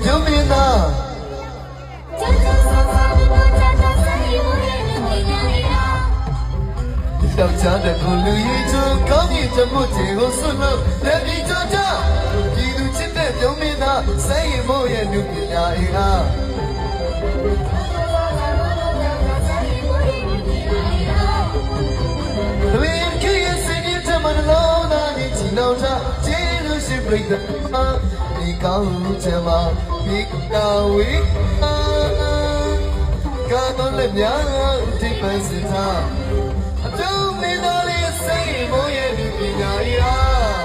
ပြုံးနေတာယောက်ျားတဲ့ကိုလူရည်ချိုးကောင်းကြီးတမှုချေကိုဆွလို့လက်ပြီးကြကြဒီလူချစ်တဲ့ပြုံးနေတာစိတ်ရင်မို့ရဲ့လူပညာအင်အားတမင်ကြီးရဲ့စင်ကြီးတမန်လုံးသားကြီးချီနောက်ချကျင်းလို့ရှိပြိတ္တဒီကောင်းချင်မှာဒီကာဝေးကတော့လည်းများဒီပန်းစထားအတူမင်းသားလေးစိတ်ရင်မို့ရဲ့လူပညာအင်အား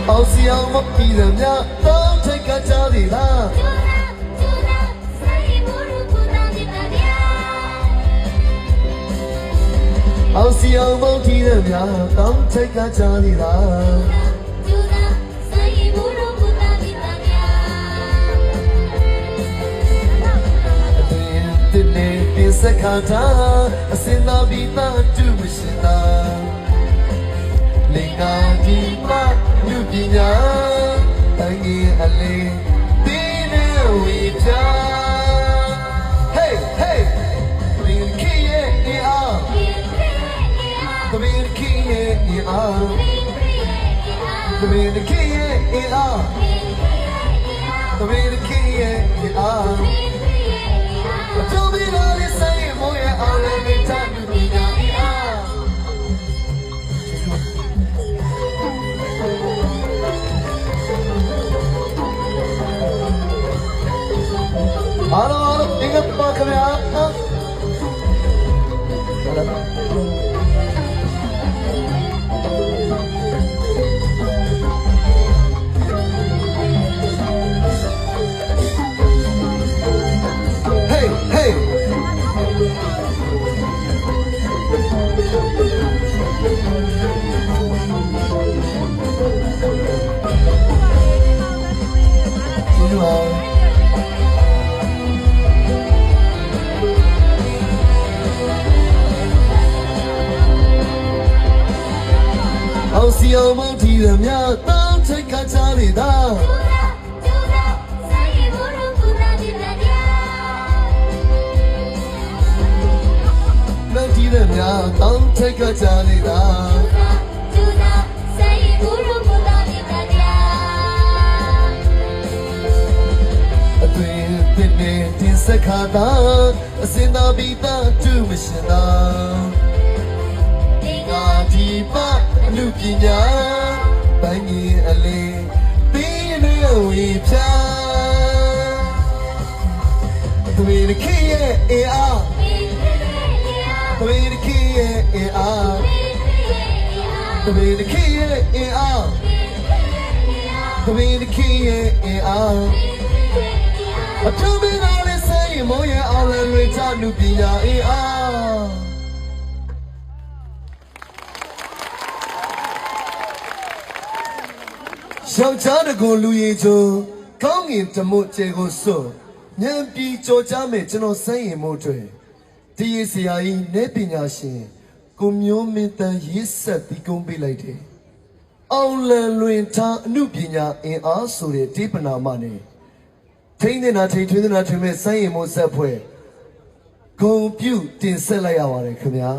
အောင်စီအောင်မပြီးတယ်များတော့ထိတ်ကကြသည်လားအောင်စီအောင်မပြီးတယ်များတော့ထိတ်ကကြသည်လားဒီစကားတာအစင်သာပြီးသားတူမရှိတာလင်္ကာဒီမလူပညာတိုင်းကြီးအလေးဒီနေဝေချာ Hey hey ဘယ်ခီရဲ့အားဘယ်ခီရဲ့အားဘယ်ခီရဲ့အားဘယ်ခီရဲ့အားကျုပ်ပြီးလာတဲ့ဆိုင်ရဲ့မိုးရဲ့အောင်လည်းမတတ်ဘူးပညာအားအားလုံးဒီကပါခင်ဗျာအောင်စီအောင်မထီရမြတောင်းထိတ်ခါချနေတာမထီရမြတောင်းထိတ်ခါချနေတာအတွင်တင်နေတင်စခါတာအစင်သာပြီးသားတူမရှိတာဒီပါလူပညာတိုင်းကြီးအလေးပြီးနေဝေဖြာတွေခီရဲ့အားတွေခီရဲ့အားတွေခီရဲ့အားတွေခီရဲ့အားအထူးမင်းသားလေးစိတ်မိုးရဲ့အောင်လည်းတွေချလူပညာအားယောက်ျားတကူလူရည်ချိုကောင်းငင်တမို့ကျေကိုစွန့်ဉာဏ်ပြီးကြော်ကြားမယ်ကျွန်တော်စိုင်းရင်မို့တွေဒီရဆရာကြီး내ပညာရှင်ကိုမျိုးမင်းတန်ရေးဆက်ပြီးကုန်းပေးလိုက်တယ်အောင်လန်လွင်ထားအမှုပညာအင်အားဆိုတဲ့ဒီပနာမနဲ့ထိန်းနေတာထိန်းထွေးနေတာထွေးမဲ့စိုင်းရင်မို့ဆက်ဖွဲ့ဂုံပြုတင်ဆက်လိုက်ရပါတယ်ခင်ဗျာ